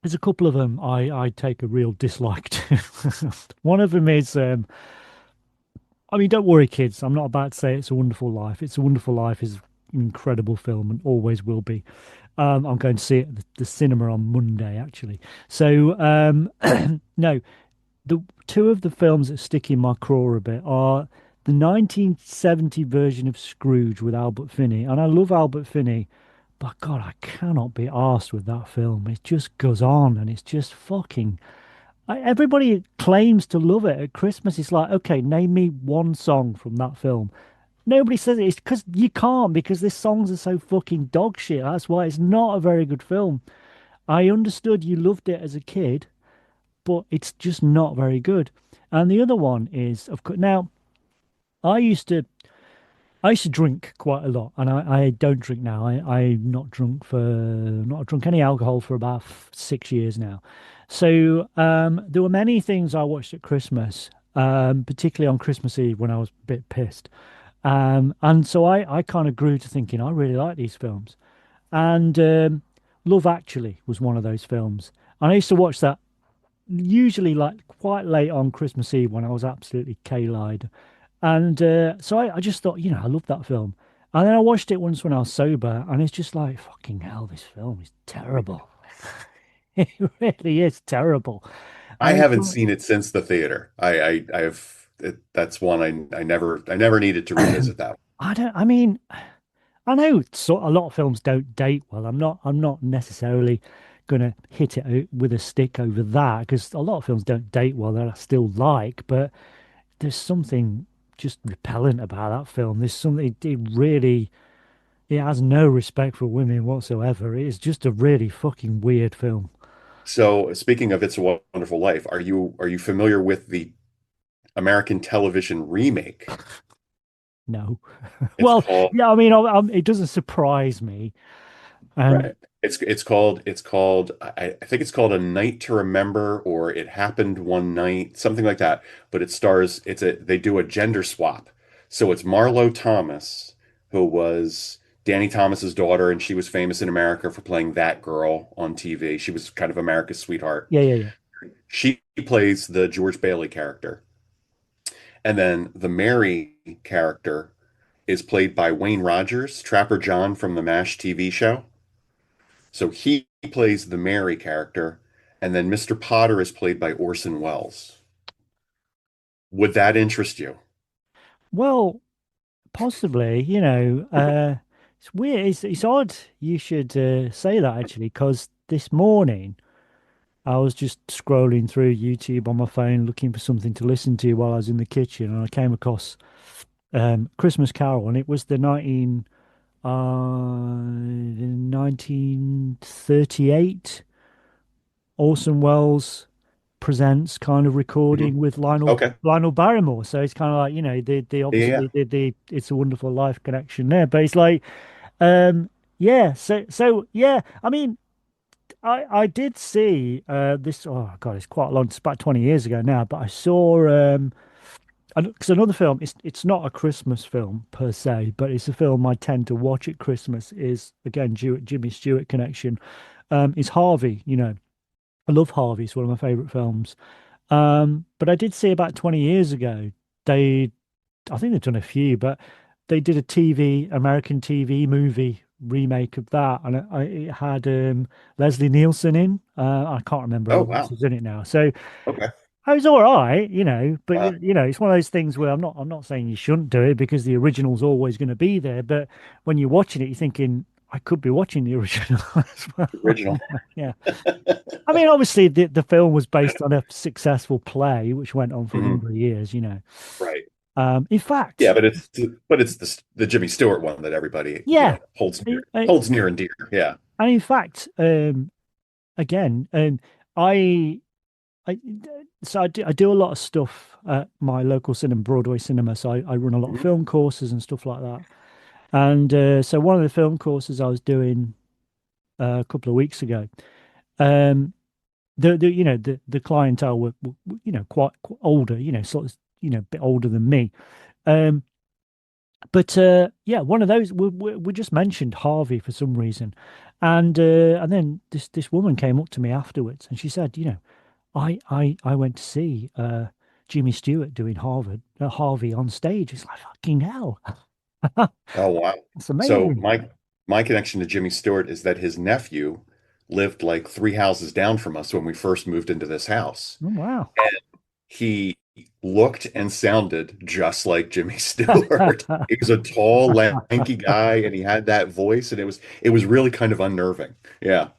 there's a couple of them I take a real dislike to. One of them is I mean, don't worry, kids. I'm not about to say It's a Wonderful Life. It's a Wonderful Life is an incredible film and always will be. I'm going to see it at the cinema on Monday, actually. So, no, the two of the films that stick in my craw a bit are the 1970 version of Scrooge with Albert Finney. And I love Albert Finney, but God, I cannot be arsed with that film. It just goes on and it's just fucking everybody claims to love it at Christmas. It's like, okay, name me one song from that film. Nobody says it. It's because you can't, because the songs are so fucking dog shit. That's why it's not a very good film. I understood you loved it as a kid, but it's just not very good. And the other one is, of course, now I used to I used to drink quite a lot, and I don't drink now. I'm not drunk any alcohol for about 6 years now. So there were many things I watched at Christmas, particularly on Christmas Eve when I was a bit pissed. And so I kind of grew to thinking I really like these films. And Love Actually was one of those films. And I used to watch that usually like quite late on Christmas Eve when I was absolutely K-eyed. And so I just thought, I love that film. And then I watched it once when I was sober, and it's just like, fucking hell, this film is terrible. It really is terrible. I And it's haven't like, seen it since the theater. That's one I never needed to revisit that. I mean, I know a lot of films don't date well. I'm not necessarily gonna hit it out with a stick over that because a lot of films don't date well that I still like, but there's something just repellent about that film. There's something it really it has no respect for women whatsoever. It is just a really fucking weird film. So, speaking of It's a Wonderful Life, are you familiar with the American television remake? No. It's Well, called yeah, I mean, it doesn't surprise me. And Right. It's called I think it's called A Night to Remember or It Happened One Night, something like that. But it stars it's a they do a gender swap. So it's Marlo Thomas, who was Danny Thomas's daughter, and she was famous in America for playing that girl on TV. She was kind of America's sweetheart. yeah, yeah, yeah. She plays the George Bailey character. And then the Mary character is played by Wayne Rogers, Trapper John from the MASH TV show. So he plays the Mary character, and then Mr. Potter is played by Orson Welles. Would that interest you? Well, possibly, it's weird. It's odd you should say that actually, because this morning I was just scrolling through YouTube on my phone looking for something to listen to while I was in the kitchen, and I came across Christmas Carol, and it was the 1938 Orson Welles presents kind of recording Mhm. with Okay. Lionel Barrymore. So it's kind of like, the Yeah, yeah. obviously the It's a Wonderful Life connection there. But it's like, yeah, so yeah, I mean, I did see this, oh God, it's quite long, it's about 20 years ago now, but I saw because another film, it's not a Christmas film per se, but it's a film I tend to watch at Christmas, is again Jimmy Stewart connection. Is Harvey, I love Harvey, it's one of my favorite films. But I did see about 20 years ago, they, I think they've done a few, but they did a American TV movie remake of that. And it had Leslie Nielsen in. I can't remember Oh, who else wow. was in it now. So Okay. I was all right, but Uh, it's one of those things where I'm not saying you shouldn't do it because the original's always going to be there. But when you're watching it, you're thinking, I could be watching the original as well. original. Yeah. I mean, obviously, the film was based on a successful play, which went on for a Mhm. number of years. Right. In Yeah, fact, but it's the Jimmy Stewart one that everybody, yeah, holds near and dear. Yeah. and in fact, again, I, I, I do a lot of stuff at my local cinema, Broadway cinema. So I run a lot of Mhm. film courses and stuff like that. And so one of the film courses I was doing a couple of weeks ago, um, the clientele were quite older, sort of a bit older than me. Um, but yeah, one of those we just mentioned Harvey for some reason, and then this woman came up to me afterwards and she said, I went to see Jimmy Stewart doing Harvey on stage. It's like fucking hell, Oh, wow. that's So amazing. my connection to Jimmy Stewart is that his nephew lived like three houses down from us when we first moved into this house. Oh wow. He looked and sounded just like Jimmy Stewart. He was a tall, lanky guy, and he had that voice, and it was really kind of unnerving. Yeah.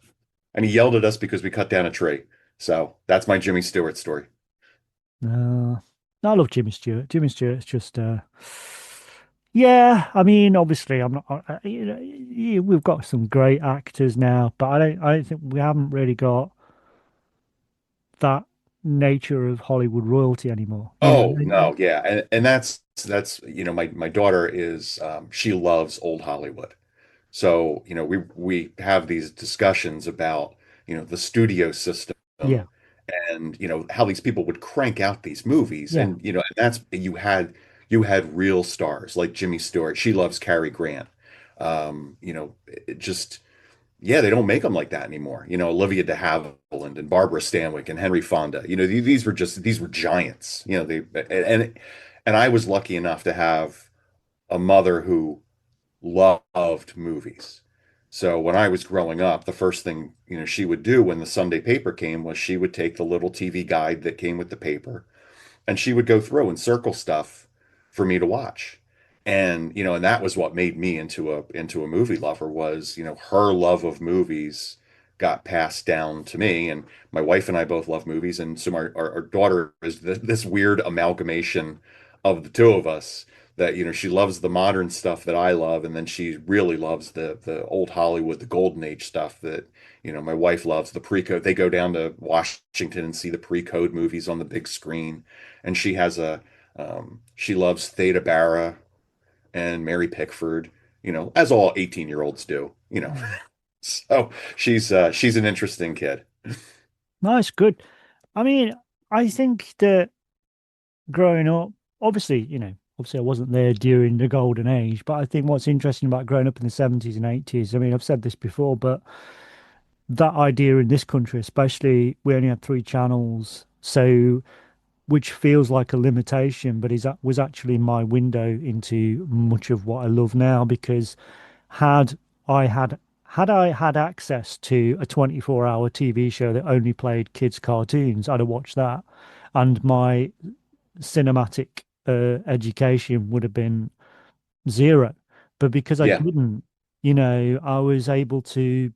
And he yelled at us because we cut down a tree. So that's my Jimmy Stewart story. No, I love Jimmy Stewart. Jimmy Stewart's just, yeah. I mean, obviously, I'm not. We've got some great actors now, but I don't think we haven't really got that nature of Hollywood royalty anymore. Oh, no, yeah. And that's my daughter is she loves old Hollywood. So, we have these discussions about, the studio system Yeah, and, how these people would crank out these movies. yeah. And, and that's you had real stars like Jimmy Stewart. She loves Cary Grant. It just yeah, they don't make them like that anymore. Olivia de Havilland and Barbara Stanwyck and Henry Fonda. These were giants. And I was lucky enough to have a mother who loved movies. So when I was growing up, the first thing, she would do when the Sunday paper came was she would take the little TV guide that came with the paper and she would go through and circle stuff for me to watch. And that was what made me into a movie lover was, her love of movies got passed down to me. And my wife and I both love movies. And so our daughter is this weird amalgamation of the two of us that, she loves the modern stuff that I love. And then she really loves the old Hollywood, the golden age stuff that, my wife loves the pre-code. They go down to Washington and see the pre-code movies on the big screen. And she loves Theda Bara and Mary Pickford, as all 18-year-olds do. Mm. So she's an interesting kid. Nice, good. I mean, I think that growing up, obviously I wasn't there during the golden age, but I think what's interesting about growing up in the 70s and 80s, I mean, I've said this before, but that idea in this country, especially, we only had three channels, so which feels like a limitation, but was actually my window into much of what I love now because had I had access to a 24-hour TV show that only played kids' cartoons, I'd have watched that. And my cinematic education would have been zero. But because I Yeah. didn't, I was able to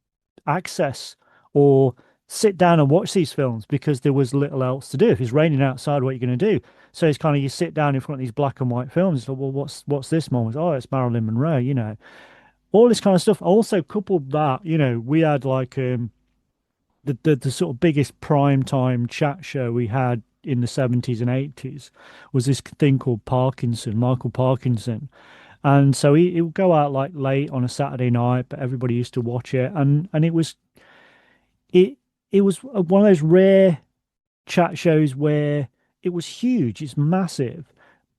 access or sit down and watch these films because there was little else to do. If it's raining outside, what are you going to do? So it's kind of you sit down in front of these black and white films. It's like, well, what's this moment? Oh, it's Marilyn Monroe. All this kind of stuff. Also, coupled that, we had like the sort of biggest prime time chat show we had in the 70s and 80s was this thing called Michael Parkinson. And so he would go out like late on a Saturday night, but everybody used to watch it. And it it was one of those rare chat shows where it was huge, it's massive,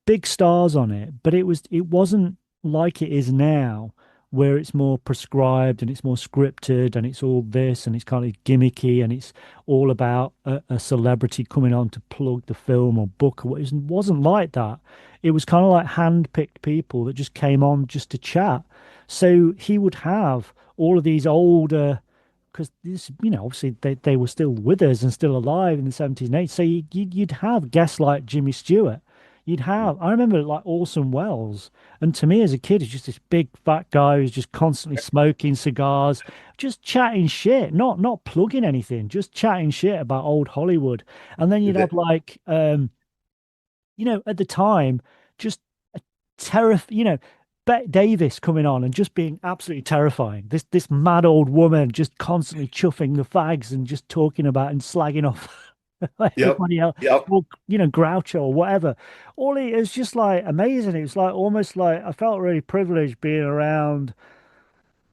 big stars on it, but it wasn't like it is now, where it's more prescribed and it's more scripted and it's all this and it's kind of gimmicky and it's all about a celebrity coming on to plug the film or book. It wasn't like that. It was kind of like hand-picked people that just came on just to chat. So he would have all of these older, because this, obviously they were still with us and still alive in the 70s and 80s. So you'd have guests like Jimmy Stewart. I remember like Orson Welles. And to me as a kid, he's just this big fat guy who's just constantly smoking cigars, just chatting shit, not plugging anything, just chatting shit about old Hollywood. And then you'd have like, at the time, just a Bette Davis coming on and just being absolutely terrifying. This mad old woman just constantly chuffing the fags and just talking about and slagging off Yep. everybody else, Yep. or Groucho or whatever. It was just like amazing. It was like almost like I felt really privileged being around,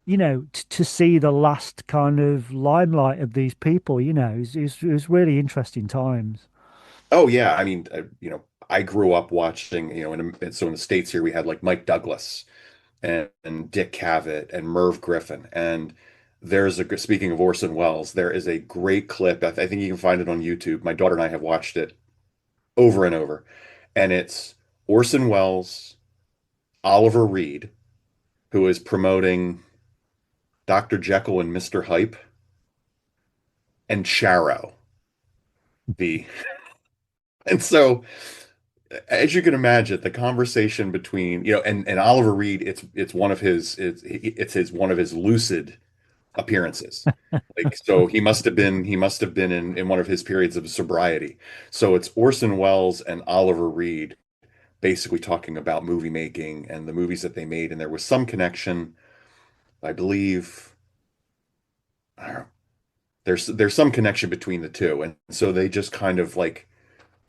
to see the last kind of limelight of these people. It was really interesting times. Oh yeah. I mean, I grew up watching, so in the States here we had like Mike Douglas and Dick Cavett and Merv Griffin. And speaking of Orson Welles, there is a great clip. I think you can find it on YouTube. My daughter and I have watched it over and over. And it's Orson Welles, Oliver Reed, who is promoting Dr. Jekyll and Mr. Hype, and Charo, the and so as you can imagine, the conversation between, and Oliver Reed, it's one of his lucid appearances. Like, so he must have been in one of his periods of sobriety. So it's Orson Welles and Oliver Reed basically talking about movie making and the movies that they made. And there was some connection, I believe, I don't know, there's some connection between the two. And so they just kind of like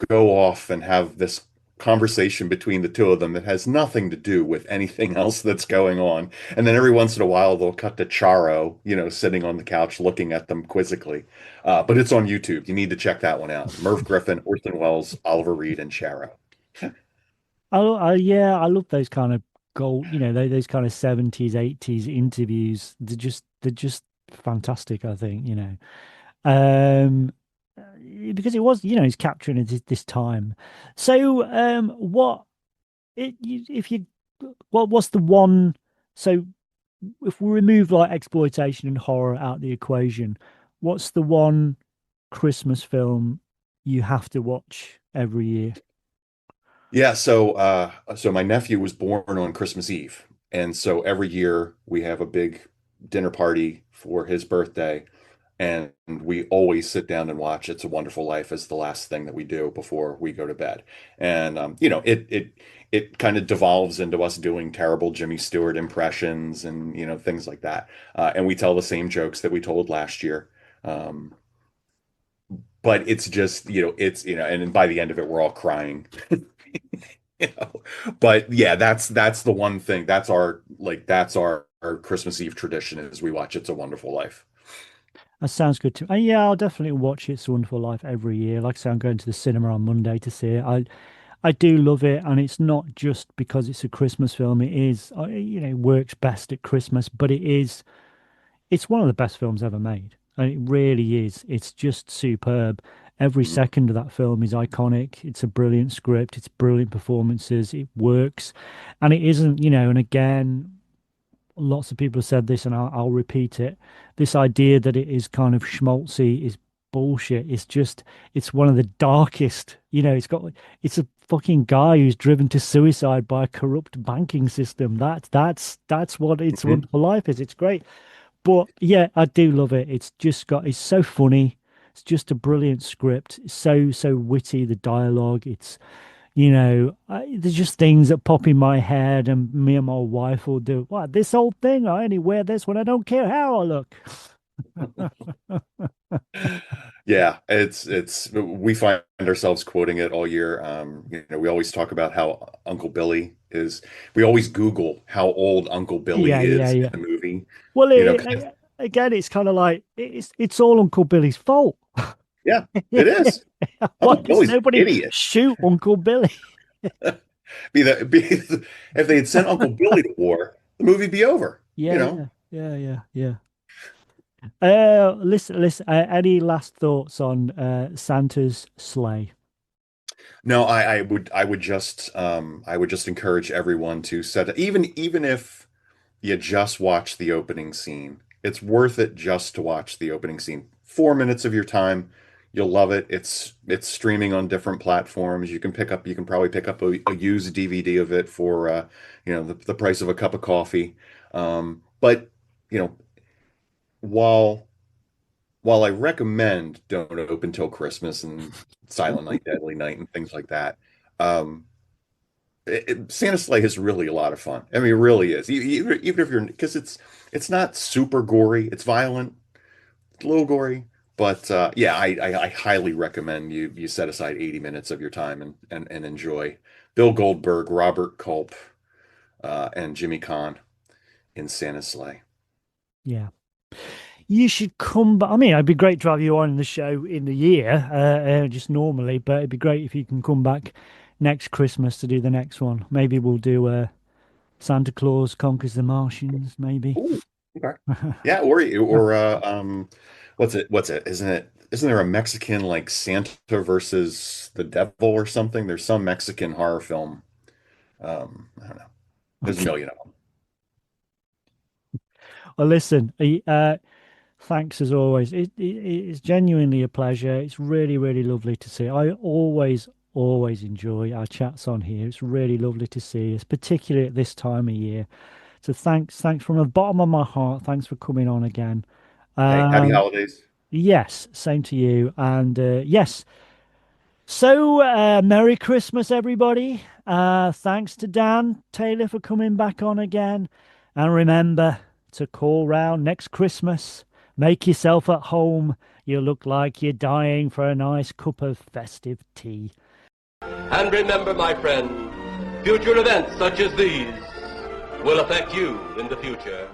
go off and have this conversation between the two of them that has nothing to do with anything else that's going on. And then every once in a while they'll cut to Charo, sitting on the couch looking at them quizzically. But it's on YouTube. You need to check that one out. Merv Griffin, Orson Welles, Oliver Reed, and Charo. Yeah, I love those kind of those kind of 70s, 80s interviews. They're just fantastic, I think. Um, because it was, he's capturing this time. So, what it you- if you what's the one? So if we remove like exploitation and horror out the equation, what's the one Christmas film you have to watch every year? Yeah, so my nephew was born on Christmas Eve, and so every year we have a big dinner party for his birthday, and we always sit down and watch It's a Wonderful Life as the last thing that we do before we go to bed. And it kind of devolves into us doing terrible Jimmy Stewart impressions and things like that. And we tell the same jokes that we told last year. Um, but it's just, and then by the end of it, we're all crying. you know. But yeah, that's the one thing. That's our Christmas Eve tradition is we watch It's a Wonderful Life. That sounds good to me. And yeah, I'll definitely watch It's a Wonderful Life every year. Like I say, I'm going to the cinema on Monday to see it. I do love it, and it's not just because it's a Christmas film. It is, it works best at Christmas, but it's one of the best films ever made. And it really is. It's just superb. Every Mhm. second of that film is iconic. It's a brilliant script. It's brilliant performances. It works. And it isn't, and again, lots of people have said this, and I'll repeat it. This idea that it is kind of schmaltzy is bullshit. It's one of the darkest, it's a fucking guy who's driven to suicide by a corrupt banking system. That's what It's a Mhm. Wonderful Life is. It's great. But yeah, I do love it. It's so funny. It's just a brilliant script. It's so witty, the dialogue. There's just things that pop in my head, and me and my wife will do. What, this old thing? I only wear this when I don't care how I look. Yeah, it's we find ourselves quoting it all year. We always talk about how Uncle Billy is. We always Google how old Uncle Yeah, Billy yeah, is in yeah. the movie. Well, 'Cause- again, it's kind of like it's all Uncle Billy's fault. yeah, it is. Why Uncle does Billy's an nobody idiot. shoot Uncle Billy? If they had sent Uncle Billy to war, the movie'd be over. Yeah, You know. yeah, yeah, yeah, yeah. Listen. Any last thoughts on Santa's sleigh? No, I would just encourage everyone to set even if you just watch the opening scene. It's worth it just to watch the opening scene. 4 minutes of your time, you'll love it. It's streaming on different platforms. You can probably pick up a used DVD of it for the price of a cup of coffee. But you know, while while I recommend Don't Open Till Christmas and Silent Night, Deadly Night and things like that, um, Santa Sleigh is really a lot of fun. I mean, it really is. Even if you're because it's not super gory. It's violent, a little gory, but yeah, I highly recommend you set aside 80 minutes of your time and enjoy Bill Goldberg, Robert Culp, and Jimmy Caan in Santa's Sleigh. Yeah. You should come back. I mean, it'd be great to have you on the show in the year, just normally, but it'd be great if you can come back next Christmas to do the next one. Maybe we'll do Santa Claus Conquers the Martians, maybe. Ooh, okay. Yeah, or what's it? Isn't there a Mexican like Santa versus the devil or something? There's some Mexican horror film. I don't know. There's a Okay. million of them. Well, listen, thanks as always. It's genuinely a pleasure. It's really, really lovely to see. I always enjoy our chats on here. It's really lovely to see us, particularly at this time of year. So thanks from the bottom of my heart. Thanks for coming on again. Hey, happy Um, holidays. yes, same to you. And yes, so Merry Christmas, everybody. Thanks to Dan Taylor for coming back on again. And remember to call round next Christmas. Make yourself at home. You look like you're dying for a nice cup of festive tea. And remember, my friend, future events such as these will affect you in the future.